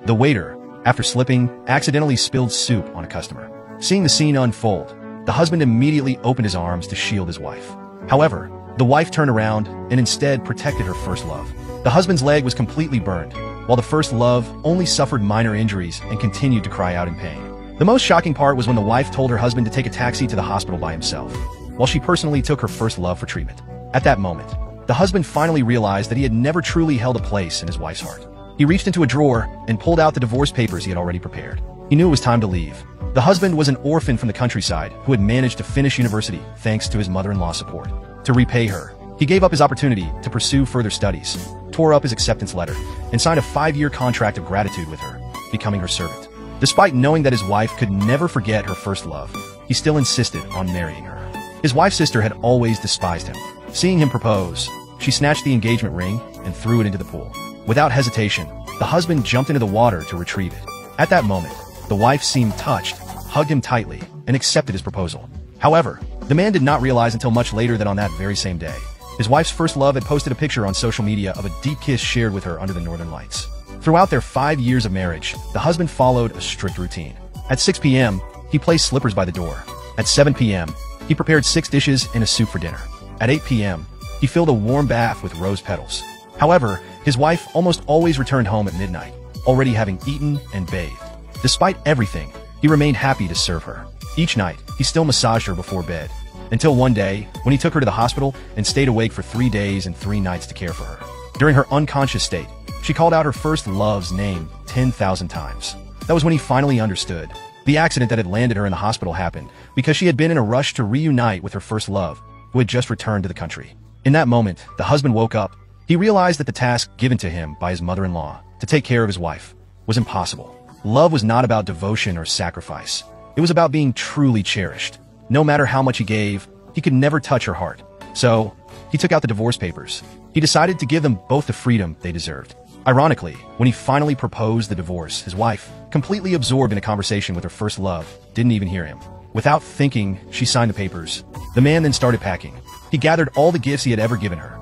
The waiter, after slipping, accidentally spilled soup on a customer. Seeing the scene unfold, the husband immediately opened his arms to shield his wife. However, the wife turned around and instead protected her first love. The husband's leg was completely burned, while the first love only suffered minor injuries and continued to cry out in pain. The most shocking part was when the wife told her husband to take a taxi to the hospital by himself, while she personally took her first love for treatment. At that moment, the husband finally realized that he had never truly held a place in his wife's heart. He reached into a drawer and pulled out the divorce papers he had already prepared. He knew it was time to leave. The husband was an orphan from the countryside who had managed to finish university thanks to his mother-in-law's support. To repay her, he gave up his opportunity to pursue further studies, tore up his acceptance letter, and signed a 5-year contract of gratitude with her, becoming her servant. Despite knowing that his wife could never forget her first love, he still insisted on marrying her. His wife's sister had always despised him. Seeing him propose, she snatched the engagement ring and threw it into the pool. Without hesitation, the husband jumped into the water to retrieve it. At that moment, the wife seemed touched, hugged him tightly, and accepted his proposal. However, the man did not realize until much later that on that very same day, his wife's first love had posted a picture on social media of a deep kiss shared with her under the northern lights. Throughout their 5 years of marriage, the husband followed a strict routine. At 6 p.m., he placed slippers by the door. At 7 p.m., he prepared 6 dishes and a soup for dinner. At 8 p.m., he filled a warm bath with rose petals. However, his wife almost always returned home at midnight, already having eaten and bathed. Despite everything, he remained happy to serve her. Each night, he still massaged her before bed, until one day, when he took her to the hospital and stayed awake for 3 days and 3 nights to care for her. During her unconscious state, she called out her first love's name 10,000 times. That was when he finally understood. The accident that had landed her in the hospital happened because she had been in a rush to reunite with her first love, who had just returned to the country. In that moment, the husband woke up. He realized that the task given to him by his mother-in-law to take care of his wife was impossible. Love was not about devotion or sacrifice. It was about being truly cherished. No matter how much he gave, he could never touch her heart. So, he took out the divorce papers. He decided to give them both the freedom they deserved. Ironically, when he finally proposed the divorce, his wife, completely absorbed in a conversation with her first love, didn't even hear him. Without thinking, she signed the papers. The man then started packing. He gathered all the gifts he had ever given her,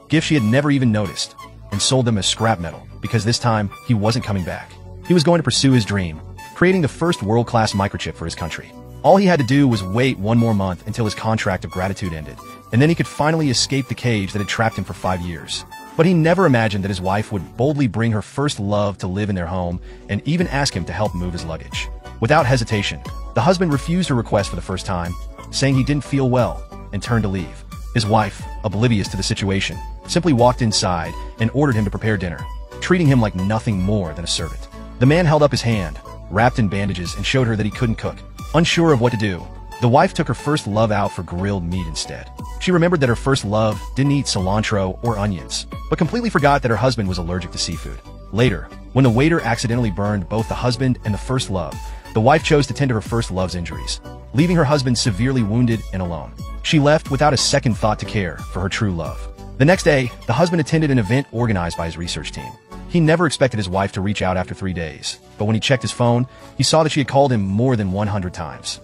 gifts she had never even noticed, and sold them as scrap metal, because this time, he wasn't coming back. He was going to pursue his dream, creating the first world-class microchip for his country. All he had to do was wait 1 more month until his contract of gratitude ended, and then he could finally escape the cage that had trapped him for 5 years. But he never imagined that his wife would boldly bring her first love to live in their home and even ask him to help move his luggage. Without hesitation, the husband refused her request for the first time, saying he didn't feel well, and turned to leave. His wife, oblivious to the situation, simply walked inside and ordered him to prepare dinner, treating him like nothing more than a servant. The man held up his hand, wrapped in bandages, and showed her that he couldn't cook. Unsure of what to do, the wife took her first love out for grilled meat instead. She remembered that her first love didn't eat cilantro or onions, but completely forgot that her husband was allergic to seafood. Later, when the waiter accidentally burned both the husband and the first love, the wife chose to tend to her first love's injuries, leaving her husband severely wounded and alone. She left without a second thought to care for her true love. The next day, the husband attended an event organized by his research team. He never expected his wife to reach out after 3 days, but when he checked his phone, he saw that she had called him more than 100 times.